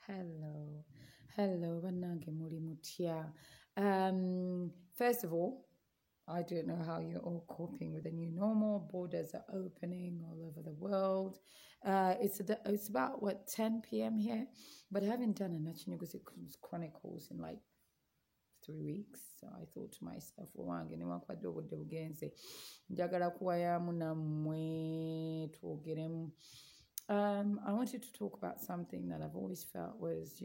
Hello. Hello, Banange Muri Mutia. First of all, I don't know how you're all coping with the new normal. Borders are opening all over the world. It's about what 10 p.m. here, but I haven't done a Nachiniguzi Chronicles in like 3 weeks. So I thought to myself, wange niwankwadde obudde bugenze njagala kuwayamu nammwe twogeremu. I wanted to talk about something that I've always felt was,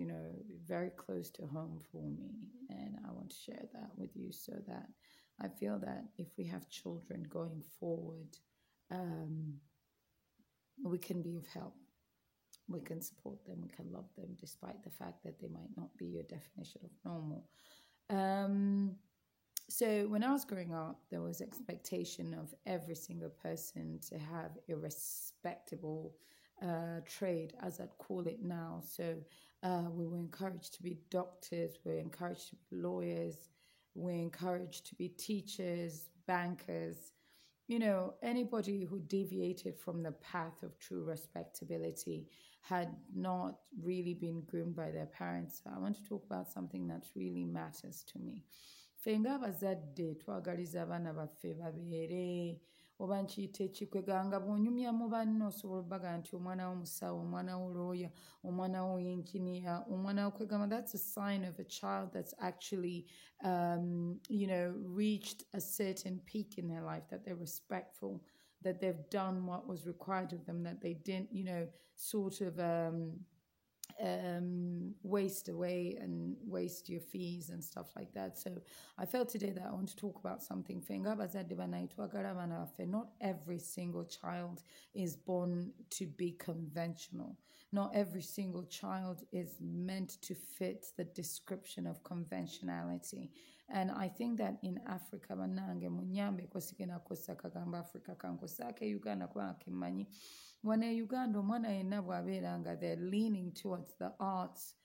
very close to home for me. And I want to share that with you so that I feel that if we have children going forward, um, we can be of help. We can support them, we can love them, despite the fact that they might not be your definition of normal. So when I was growing up, there was expectation of every single person to have a respectable trade, as I'd call it now. So we were encouraged to be doctors, we were encouraged to be lawyers, we were encouraged to be teachers, bankers. Anybody who deviated from the path of true respectability had not really been groomed by their parents. So I want to talk about something that really matters to me. Ffe ng'abazadde twagaliza abaana baffe babeere oba nkiyita ekikwega nga bw'onyumya mu banno osobola obbaga nti omwana wo musawo, omwana wo looya, omwana wo engineer, omwana wo kwegamba. That's a sign of a child that's actually reached a certain peak in their life, that they're respectful, that they've done what was required of them, that they didn't sort of waste away and waste your fees and stuff like that. So I felt today that I want to talk about something. Not every single child is born to be conventional. Not every single child is meant to fit the description of conventionality. And I think that in Africa, Africa Uganda Wano e Uganda omwana yenna bw'abeera nga they're leaning towards the arts,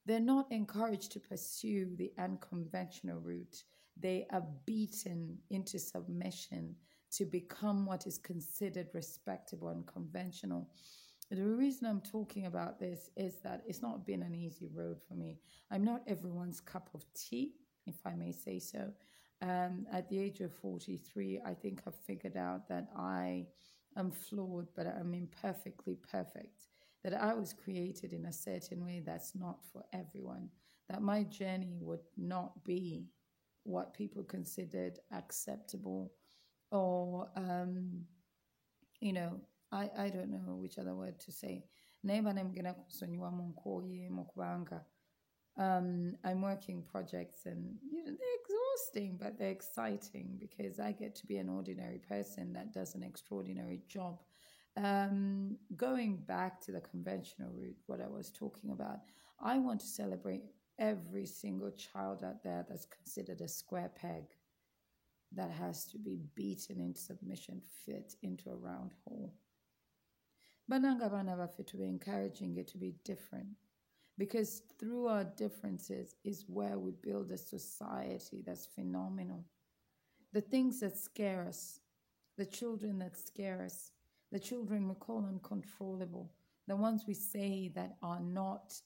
they're not encouraged to pursue the unconventional route. They are beaten into submission to become what is considered respectable and conventional. The reason I'm talking about this is that it's not been an easy road for me. I'm not everyone's cup of tea, if I may say so. At the age of 43, I think I've figured out that I'm flawed, but I'm imperfectly perfect. That I was created in a certain way that's not for everyone. That my journey would not be what people considered acceptable, or I don't know which other word to say. I'm working projects and they're exhausting, but they're exciting because I get to be an ordinary person that does an extraordinary job. Going back to the conventional route, what I was talking about, I want to celebrate every single child out there that's considered a square peg that has to be beaten into submission, fit into a round hole. Bananga bana baffe to be encouraging it to be different. Because through our differences is where we build a society that's phenomenal. The things that scare us, the children that scare us, the children we call uncontrollable, the ones we say that are not,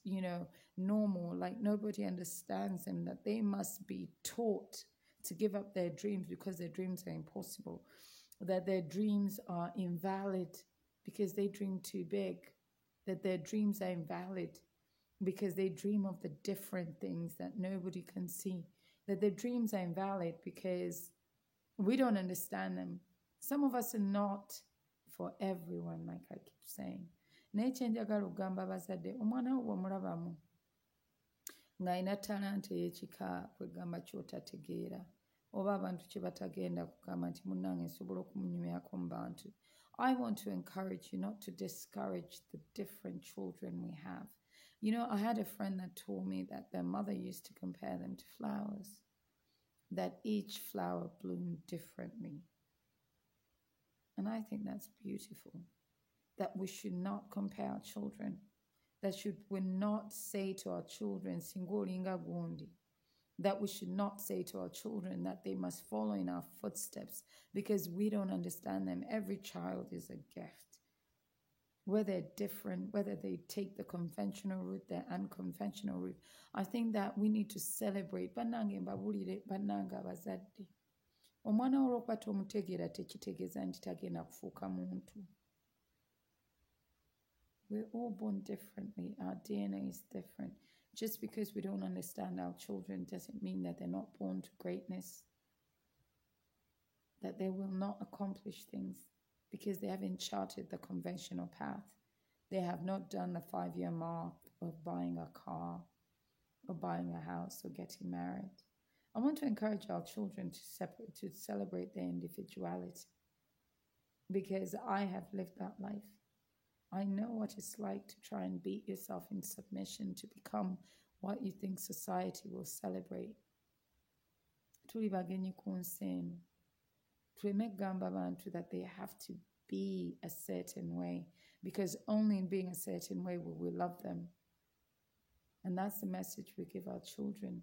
normal, like nobody understands them, that they must be taught to give up their dreams because their dreams are impossible, that their dreams are invalid because they dream too big, that their dreams are invalid because they dream of the different things that nobody can see, that their dreams are invalid because we don't understand them. Some of us are not for everyone, like I keep saying. Naye kyenjagala okugamba abazadde, omwana wo bw'omulabamu ng'alina talanta ey'ekika kwegamba ky'otategeera, oba abantu kye batagenda kugamba nti munnange nsobola okumunyumyako mu bantu. I want to encourage you not to discourage the different children we have. I had a friend that told me that their mother used to compare them to flowers, that each flower bloomed differently. And I think that's beautiful, that we should not compare our children, that we not say to our children, Singolinga Gundi, that we should not say to our children that they must follow in our footsteps because we don't understand them. Every child is a gift. whether they're different, whether they take the conventional route, the unconventional route. I think that we need to celebrate. Bannange mbabulire bannange abazadde. Omwana olw'okuba tomutegeera tekitegeeza nti tagenda kufuuka muntu. We're all born differently. Our DNA is different. Just because we don't understand our children doesn't mean that they're not born to greatness, that they will not accomplish things because they haven't charted the conventional path. They have not done the 5-year mark of buying a car or buying a house or getting married. I want to encourage our children to celebrate their individuality because I have lived that life. I know what it's like to try and beat yourself in submission to become what you think society will celebrate. Tuli bagenyi ku nsi eno. Tuleme kugamba abantu that they have to be a certain way because only in being a certain way will we love them. And that's the message we give our children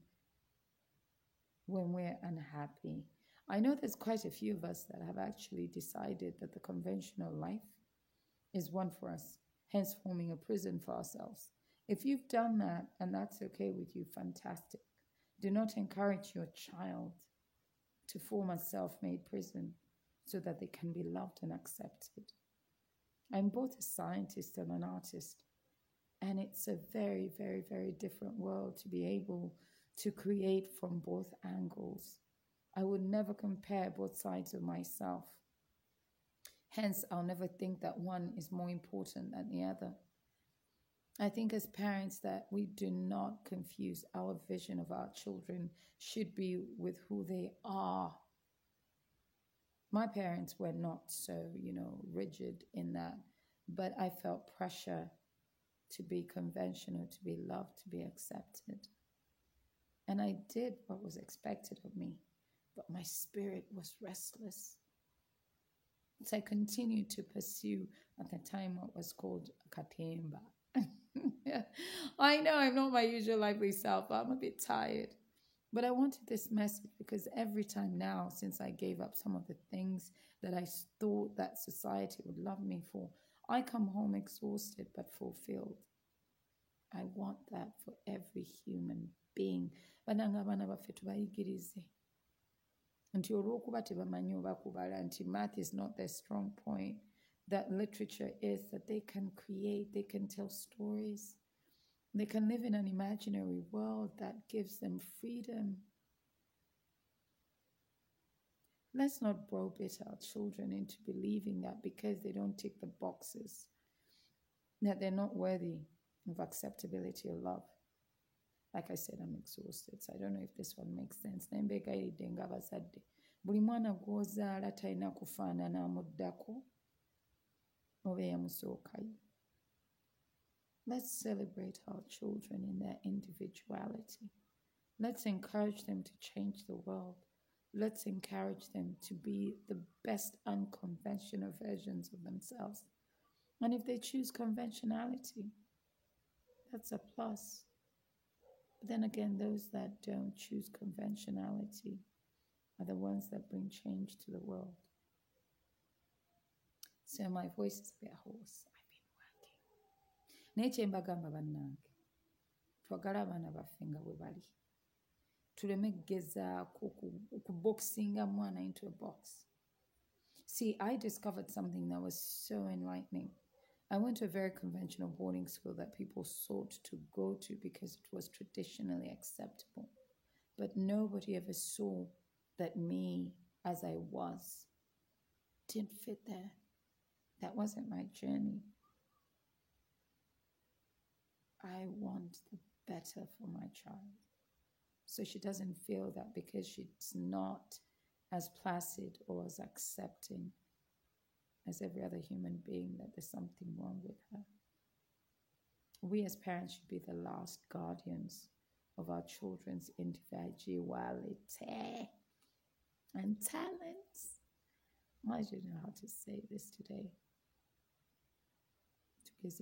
when we're unhappy. I know there's quite a few of us that have actually decided that the conventional life is one for us, hence forming a prison for ourselves. If you've done that and that's okay with you, fantastic. Do not encourage your child to form a self-made prison so that they can be loved and accepted. I'm both a scientist and an artist, and it's a very, very, very different world to be able to create from both angles. I would never compare both sides of myself. Hence, I'll never think that one is more important than the other. I think as parents that we do not confuse our vision of our children should be with who they are. My parents were not so, rigid in that, but I felt pressure to be conventional, to be loved, to be accepted. And I did what was expected of me, but my spirit was restless. So I continued to pursue at the time what was called Katemba. I know I'm not my usual lively self, but I'm a bit tired. But I wanted this message because every time now, since I gave up some of the things that I thought that society would love me for, I come home exhausted but fulfilled. I want that for every human being. Bananga bana baffe tubayigirize. Nti olw'okuba tebamanyi oba kubala nti math is not their strong point, that literature is, that they can create, they can tell stories, they can live in an imaginary world that gives them freedom. Let's not browbeat our children into believing that because they don't tick the boxes, that they're not worthy of acceptability or love. Like I said, I'm exhausted, so I don't know if this one makes sense. Nembegayiridde ng'abazadde. Buli mwana gw'ozaala talina kufaanana amuddako oba eyamusookayo. Let's celebrate our children in their individuality. Let's encourage them to change the world. Let's encourage them to be the best unconventional versions of themselves. And if they choose conventionality, that's a plus. But then again, those that don't choose conventionality are the ones that bring change to the world. So my voice is a bit hoarse. I've been working. Naye kye mbagamba bannange, twagale abaana baffe nga bwe bali. Tuleme kugezaako okuboxinga mwana into a box. See, I discovered something that was so enlightening. I went to a very conventional boarding school that people sought to go to because it was traditionally acceptable. But nobody ever saw that me, as I was, didn't fit there. That wasn't my journey. I want the better for my child. So she doesn't feel that because she's not as placid or as accepting as every other human being, that there's something wrong with her. We as parents should be the last guardians of our children's individuality and talents. I don't know how to say this today. Because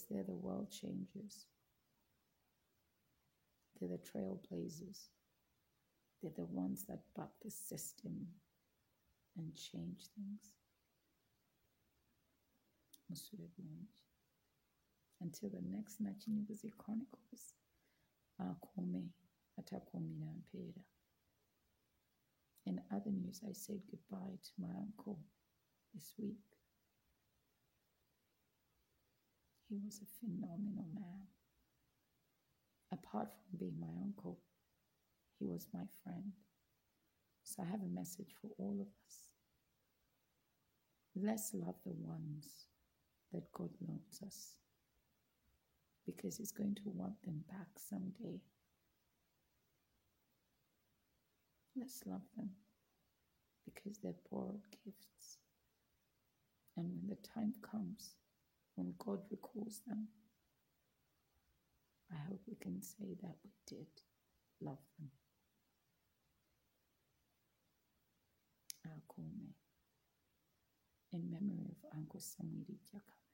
they're the world changers. They're the trailblazers. They're the ones that buck the system. and change things. Musure bulungi. Until the next Nakinyuguzi Chronicles, akuume atakuumira mpeera. In other news, I said goodbye to my uncle this week. He was a phenomenal man. Apart from being my uncle, he was my friend. So I have a message for all of us. Let's love the ones that God loans us, because He's going to want them back someday. Let's love them because they're borrowed gifts. And when the time comes, when God recalls them, I hope we can say that we did love them. Akume, in memory of Uncle Samweli Jaka.